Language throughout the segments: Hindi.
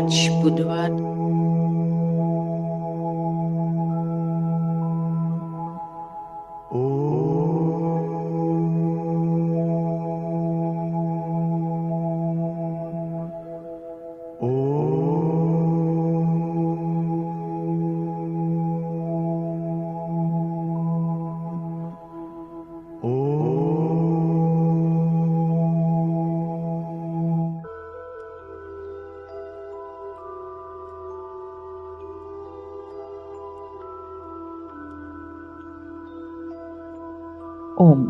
आज बुधवार ओम।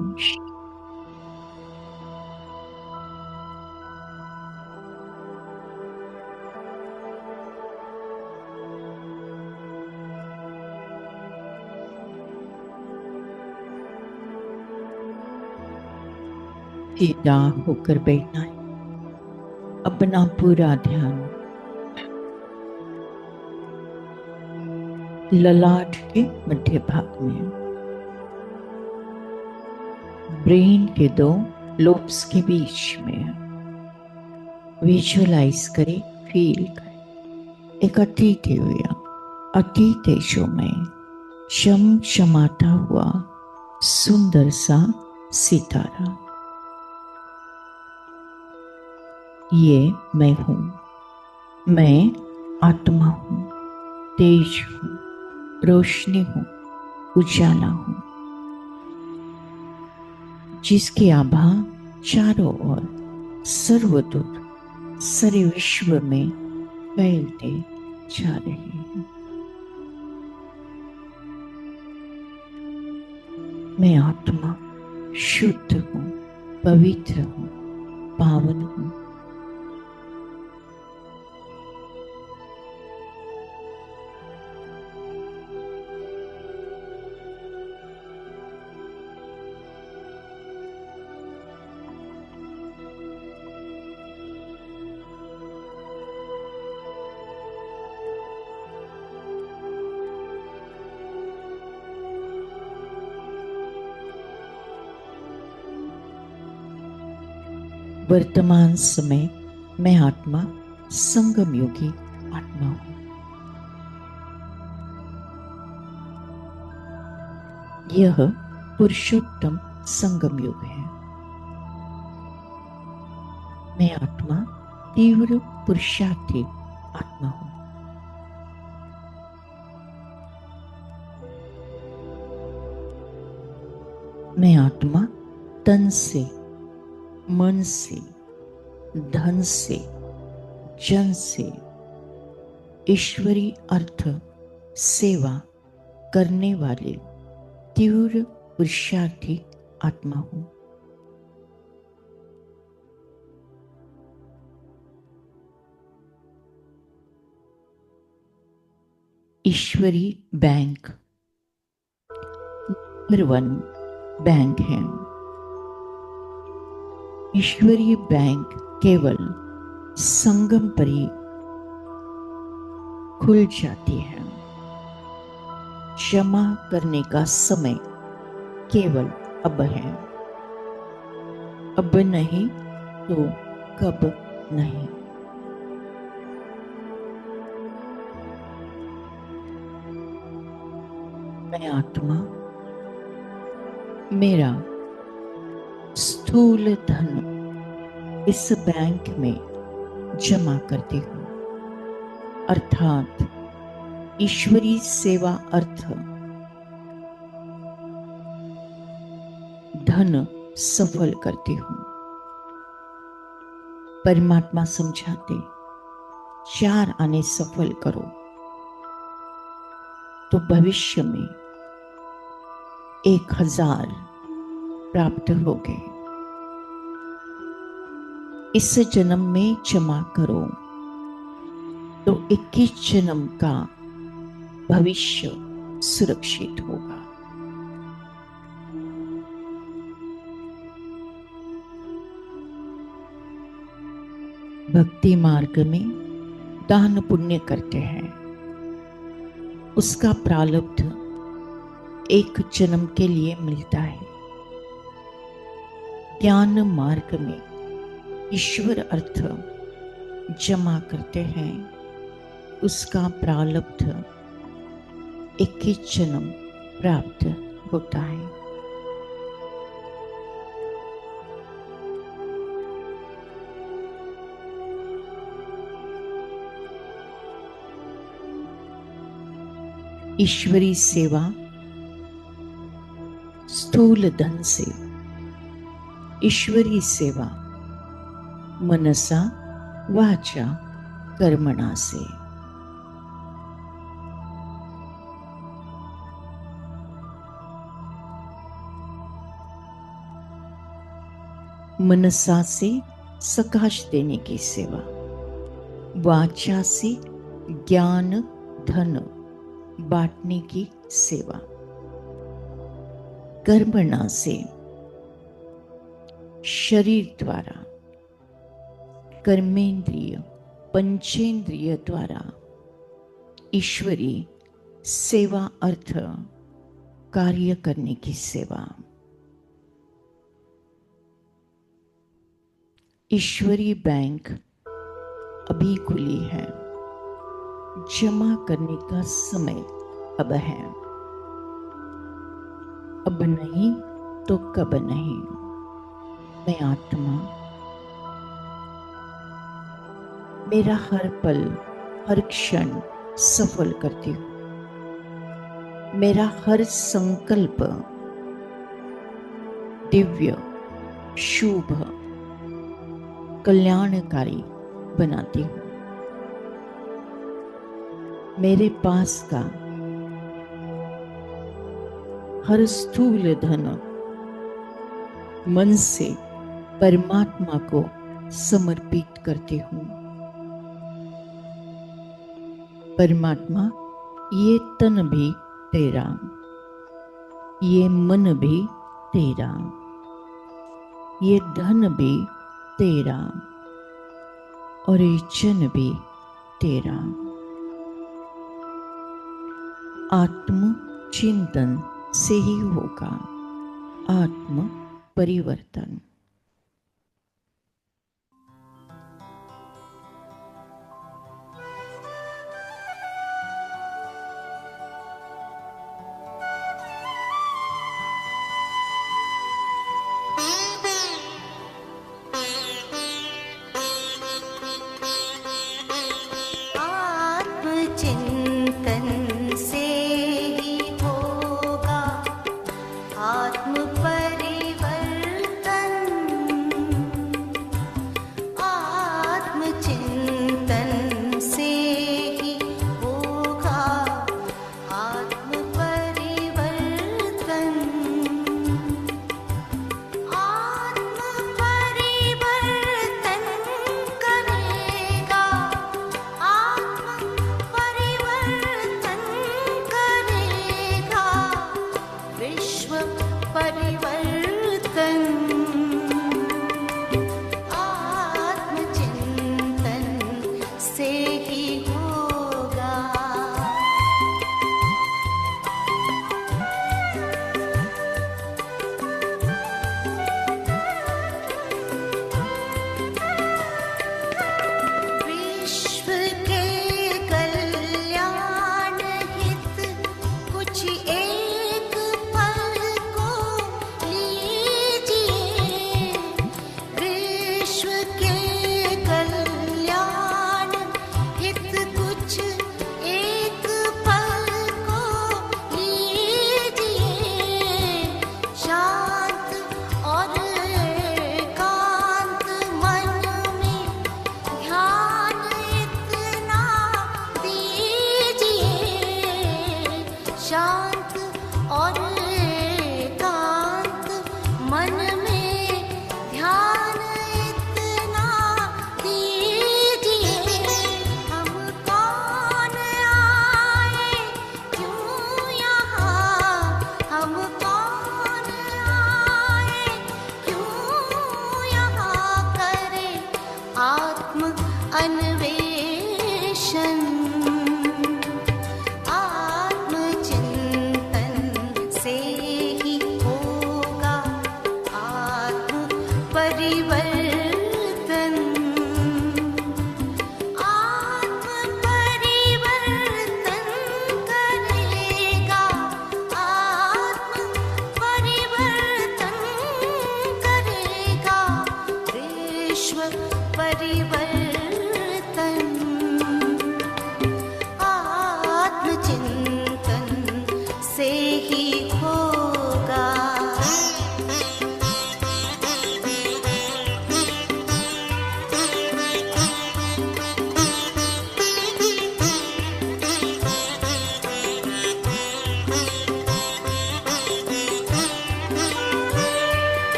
सीधा होकर बैठना है। अपना पूरा ध्यान ललाट के मध्य भाग में, ब्रेन के दो लोब्स के बीच में विजुअलाइज करें, फील करें। एक अति तेजोमय चमचमाता हुआ सुंदर सा सितारा। ये मैं हूं। मैं आत्मा हूं, तेज हूं, रोशनी हूं, उजाला हूं, जिसकी आभा चारों ओर सर्वदूर सारे विश्व में फैलते जा रहे हैं। मैं आत्मा शुद्ध हूं, पवित्र हूं, पावन हूं। वर्तमान समय मैं आत्मा संगम योगी आत्मा हूं। यह पुरुषोत्तम संगम युग है। मैं आत्मा तीव्र पुरुषार्थी आत्मा हूं। मैं आत्मा तन से, मन से, धन से, जन से ईश्वरीय अर्थ सेवा करने वाले तीव्र पुरुषार्थी आत्मा हूं। ईश्वरीय बैंक नंबर 1 बैंक है। ईश्वरीय बैंक केवल संगम पर ही खुल जाती है। क्षमा करने का समय केवल अब है। अब नहीं तो कब नहीं। मैं आत्मा मेरा स्थूल धन इस बैंक में जमा करती हूं, अर्थात ईश्वरीय सेवा अर्थ धन सफल करती हूं। परमात्मा समझाते 4 आने सफल करो तो भविष्य में 1000 प्राप्त होगे। इस जन्म में जमा करो तो 21 जन्म का भविष्य सुरक्षित होगा। भक्ति मार्ग में दान पुण्य करते हैं, उसका प्रारब्ध एक जन्म के लिए मिलता है। ज्ञान मार्ग में ईश्वर अर्थ जमा करते हैं, उसका प्रारब्ध एक ही जन्म प्राप्त होता है। ईश्वरी सेवा स्थूल धन से, ईश्वरी सेवा मनसा वाचा कर्मणा से। मनसा से सकाश देने की सेवा, वाचा से ज्ञान धन बांटने की सेवा, कर्मणा से शरीर द्वारा, कर्मेंद्रिय पंचेंद्रिय द्वारा ईश्वरी सेवा अर्थ कार्य करने की सेवा। ईश्वरी बैंक अभी खुली है, जमा करने का समय अब है, अब नहीं तो कब नहीं। मैं आत्मा, मेरा हर पल हर क्षण सफल करती हूँ। मेरा हर संकल्प दिव्य शुभ कल्याणकारी बनाती हूँ। मेरे पास का हर स्थूल धन मन से परमात्मा को समर्पित करती हूँ। परमात्मा, ये तन भी तेरा, ये मन भी तेरा, ये धन भी तेरा और ये जन भी तेरा। आत्म चिंतन से ही होगा आत्म परिवर्तन।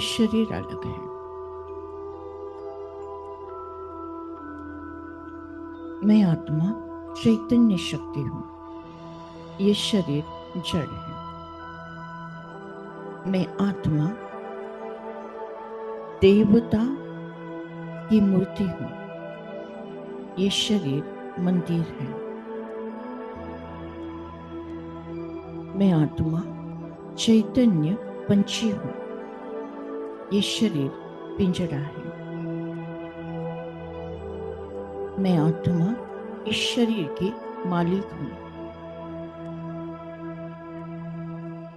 शरीर अलग है। मैं आत्मा चैतन्य शक्ति हूँ, ये शरीर जड़ है। मैं आत्मा देवता की मूर्ति हूँ, ये शरीर मंदिर है। मैं आत्मा चैतन्य पंछी हूँ, ये शरीर पिंजरा है। मैं आत्मा इस शरीर की मालिक हूँ,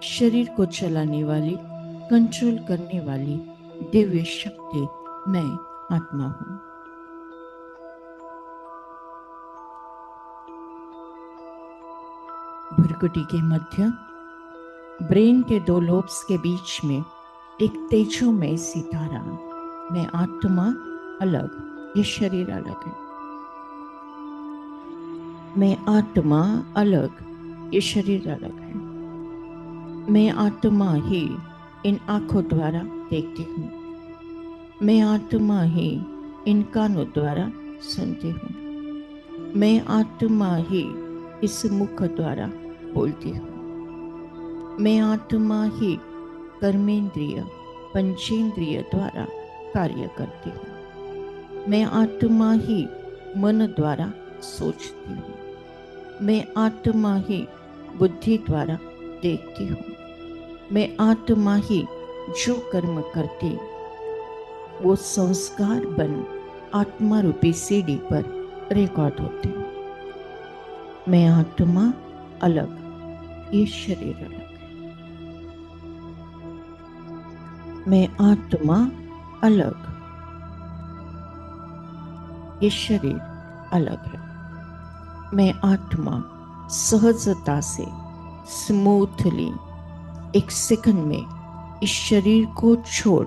शरीर को चलाने वाली, कंट्रोल करने वाली दिव्य शक्ति मैं आत्मा हूँ। भ्रुकुटी के मध्य ब्रेन के दो लोब्स के बीच में एक तेजोमय सितारा, मैं आत्मा अलग, ये शरीर अलग है। मैं आत्मा अलग, ये शरीर अलग है। मैं आत्मा ही इन आंखों द्वारा देखती हूँ, मैं आत्मा ही इन कानों द्वारा सुनती हूँ, मैं आत्मा ही इस मुख द्वारा बोलती हूँ, मैं आत्मा ही कर्मेंद्रिय पंचेंद्रिय द्वारा कार्य करती हूँ, मैं आत्मा ही मन द्वारा सोचती हूँ, मैं आत्मा ही बुद्धि द्वारा देखती हूँ, मैं आत्मा ही जो कर्म करती वो संस्कार बन आत्मा रूपी सीढ़ी पर रिकॉर्ड होते हैं। मैं आत्मा अलग, ये शरीर अलग है। मैं आत्मा अलग, ये शरीर अलग है। मैं आत्मा सहजता से स्मूथली एक सेकंड में इस शरीर को छोड़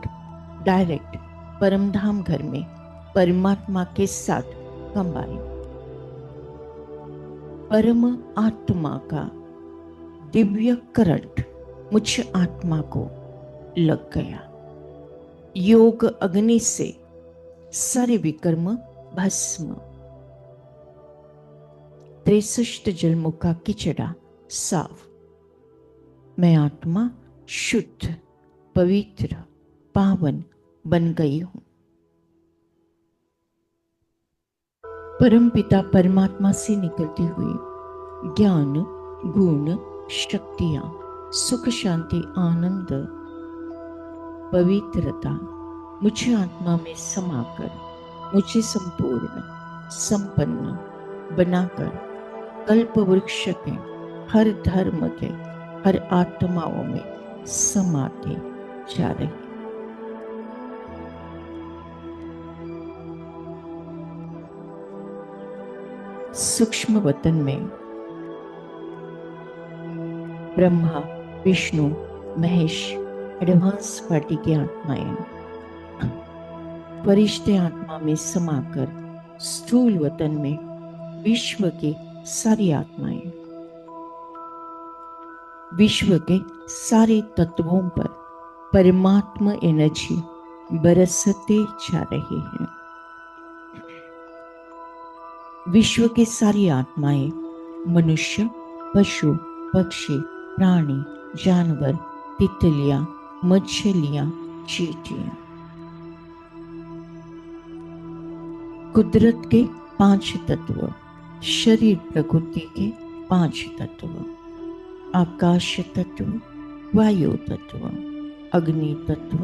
डायरेक्ट परमधाम घर में परमात्मा के साथ कंबाइन। परम आत्मा का दिव्य करंट मुझ आत्मा को लग गया। योग अग्नि से सारे विकर्म भस्म, 63 जन्मों का किचड़ा साफ। मैं आत्मा शुद्ध पवित्र पावन बन गई हूं। परम पिता परमात्मा से निकलती हुई ज्ञान गुण शक्तियां सुख शांति आनंद पवित्रता मुझे आत्मा में समाकर मुझे संपूर्ण संपन्न बनाकर कल्प वृक्ष के हर धर्म के हर आत्माओं में समाते जा रही। सूक्ष्म वतन में ब्रह्मा विष्णु महेश एडवांस पार्टी की आत्माएं फरिश्ते आत्मा में समाकर स्थूल वतन में विश्व की सारी आत्माएं विश्व के सारे तत्वों पर परमात्मा एनर्जी बरसते जा रही है। विश्व की सारी आत्माएं मनुष्य पशु पक्षी प्राणी जानवर तितलियां मछलियां चींटियां कुदरत के 5 तत्व शरीर प्रकृति के 5 तत्व आकाश तत्व वायु तत्व अग्नि तत्व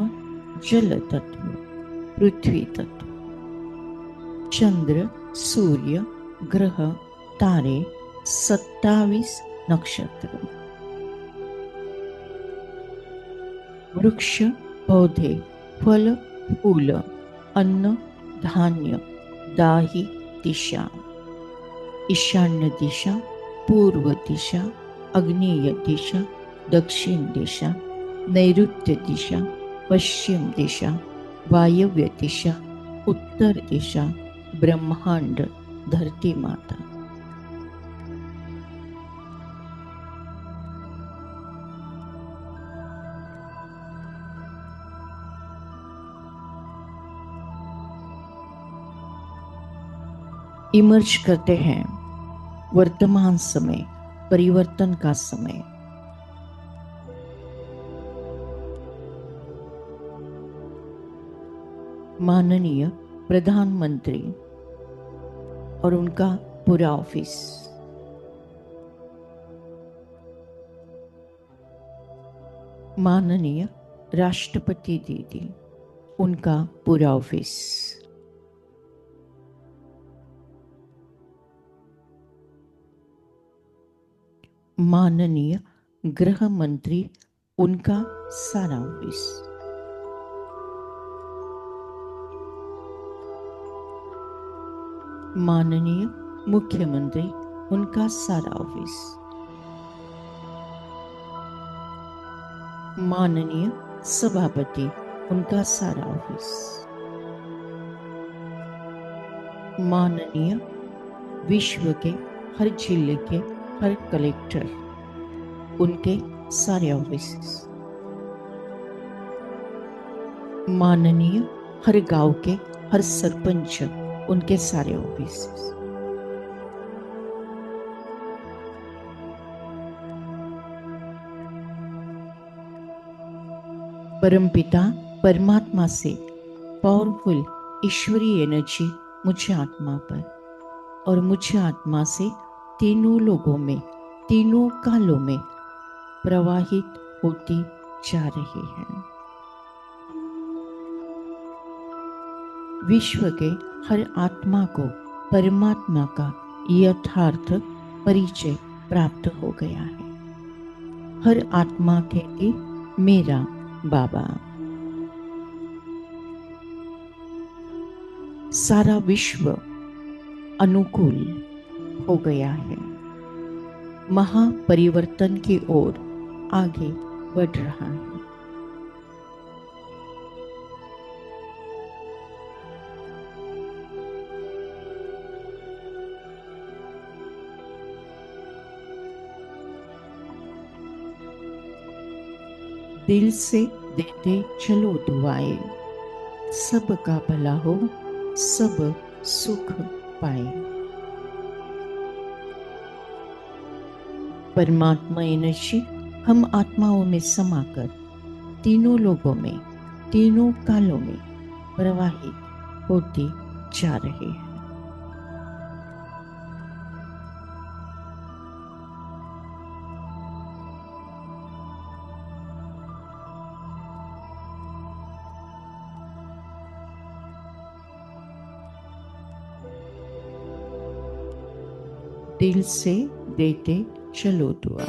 जल तत्व पृथ्वी तत्व चंद्र सूर्य ग्रह तारे 27 नक्षत्र वृक्ष पौधे फल फूल अन्न धान्य दाही दिशा ईशान्य दिशा पूर्व दिशा अग्नेय दिशा दक्षिण दिशा नैऋत्य दिशा पश्चिम दिशा वायव्य दिशा उत्तर दिशा ब्रह्मांड धरती माता इमर्ज करते हैं वर्तमान समय, परिवर्तन का समय। माननीय प्रधानमंत्री और उनका पूरा ऑफिस, माननीय राष्ट्रपति दीदी, उनका पूरा ऑफिस, माननीय गृह मंत्री, उनका सारा ऑफिस, माननीय मुख्यमंत्री, उनका सारा ऑफिस, माननीय सभापति, उनका सारा ऑफिस, माननीय विश्व के हर जिले के हर कलेक्टर, उनके सारे ऑफिस, माननीय हर गांव के हर सरपंच, उनके सारे ऑफिस, परमपिता परमात्मा से पावरफुल ईश्वरीय एनर्जी मुझे आत्मा पर और मुझे आत्मा से तीनों लोगों में, तीनों कालों में प्रवाहित होती जा रही है। विश्व के हर आत्मा को परमात्मा का यथार्थ परिचय प्राप्त हो गया है। हर आत्मा कहती मेरा बाबा। सारा विश्व अनुकूल हो गया है, महापरिवर्तन की ओर आगे बढ़ रहा है। दिल से देते चलो दुआएं, सबका भला हो, सब सुख पाए। परमात्मा एनर्जी हम आत्माओं में समाकर तीनों लोगों में, तीनों कालों में प्रवाहित होती जा रही है। दिल से देते चलो दुआ।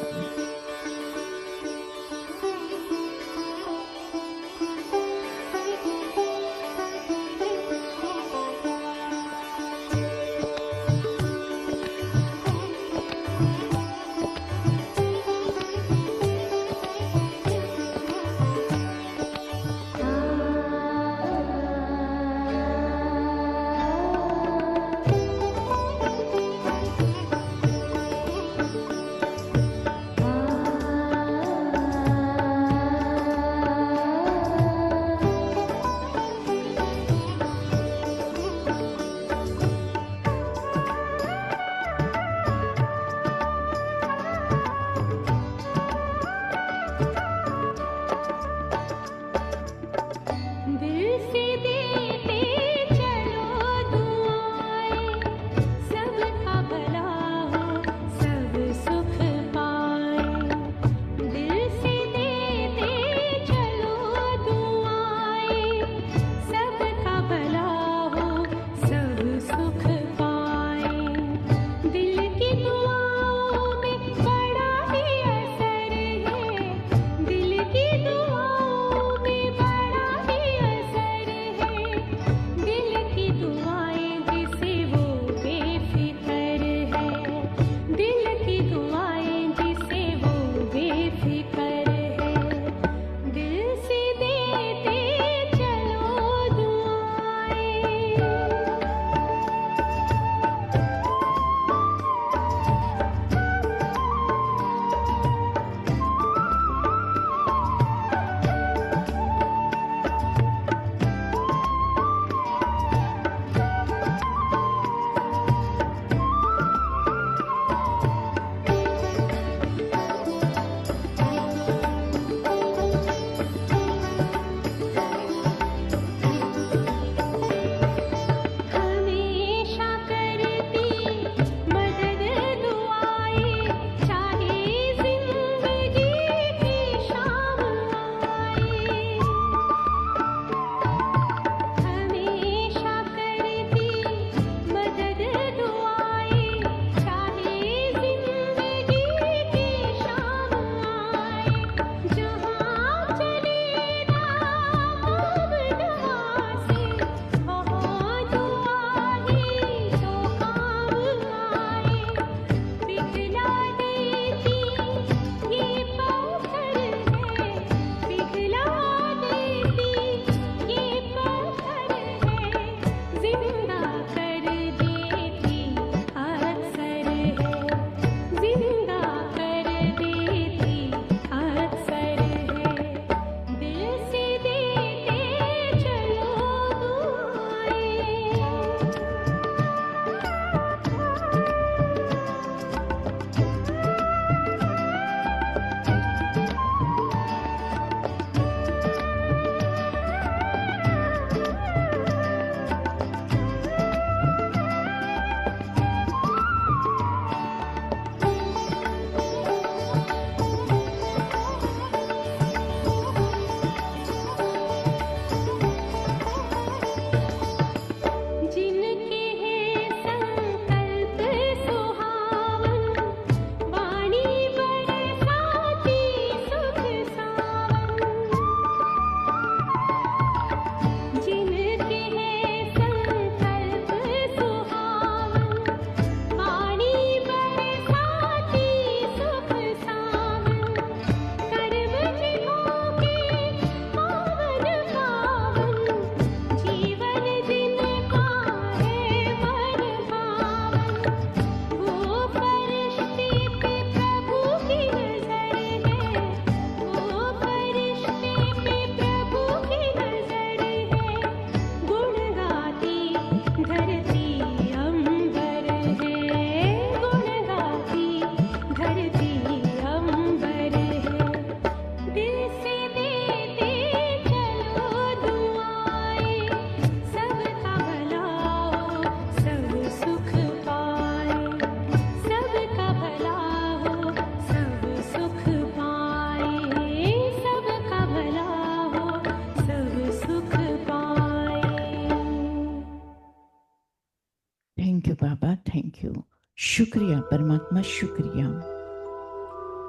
Thank you. शुक्रिया परमात्मा, शुक्रिया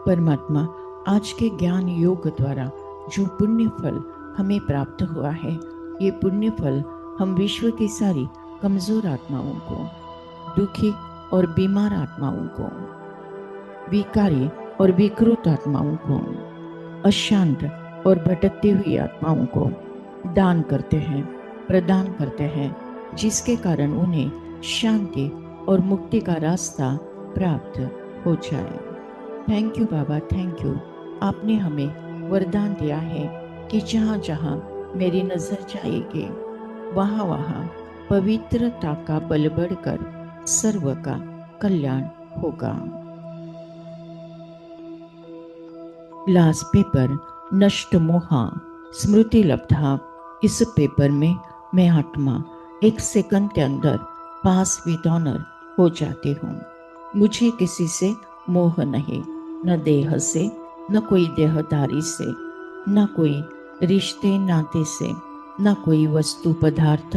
परमात्मा। आज के ज्ञान योग द्वारा जो पुण्य फल हमें प्राप्त हुआ है, ये पुण्य फल हम विश्व की सारी कमजोर आत्माओं को, दुखी और बीमार आत्माओं को, विकारी और विकृत आत्माओं को, अशांत और भटकती हुई आत्माओं को दान करते हैं, प्रदान करते हैं, जिसके कारण उन्हें शांति और मुक्ति का रास्ता प्राप्त हो जाए। Thank you Baba, thank you. आपने हमें वरदान दिया है कि जहाँ जहाँ मेरी नजर जाएगी, वहाँ वहाँ पवित्रता का बल बढ़कर सर्व का कल्याण होगा। लास्ट पेपर नष्ट मोहा स्मृति लब्धा। इस पेपर में मैं आत्मा 1 सेकंड के अंदर पास विद ऑनर हो जाती हूँ। मुझे किसी से मोह नहीं, न देह से, न कोई देहधारी से, न कोई रिश्ते नाते से, न कोई वस्तु पदार्थ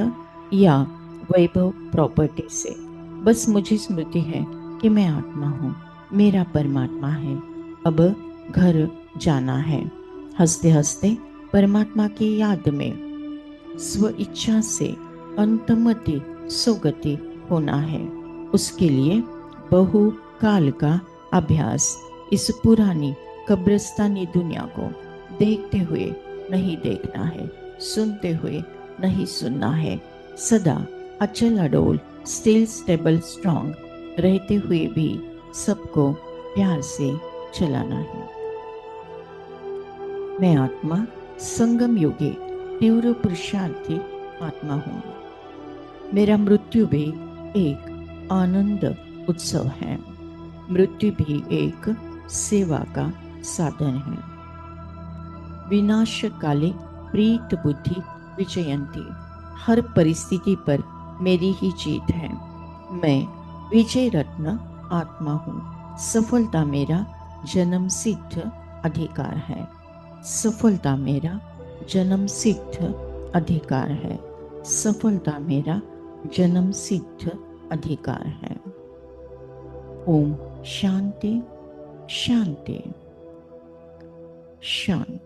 या वैभव प्रॉपर्टी से। बस मुझे स्मृति है कि मैं आत्मा हूँ, मेरा परमात्मा है, अब घर जाना है। हंसते हंसते परमात्मा की याद में स्व इच्छा से अंतमति सुगति होना है। उसके लिए बहु काल का अभ्यास इस पुरानी कब्रिस्तानी दुनिया को देखते हुए नहीं देखना है, सुनते हुए नहीं सुनना है। सदा अचल अडोल, स्टिल स्टेबल स्ट्रॉन्ग रहते हुए भी सबको प्यार से चलाना है। मैं आत्मा संगम योगी तीव्र पुरुषार्थी आत्मा हूँ। मेरा मृत्यु भी एक आनंद उत्सव है, मृत्यु भी एक सेवा का साधन है। विनाश काले प्रीत बुद्धि विजयंती। हर परिस्थिति पर मेरी ही जीत है। मैं विजय रत्न आत्मा हूँ। सफलता मेरा जन्म सिद्ध अधिकार है। सफलता मेरा जन्म सिद्ध अधिकार है। सफलता मेरा जन्म सिद्ध अधिकार है। ओम शांति शांति शांति।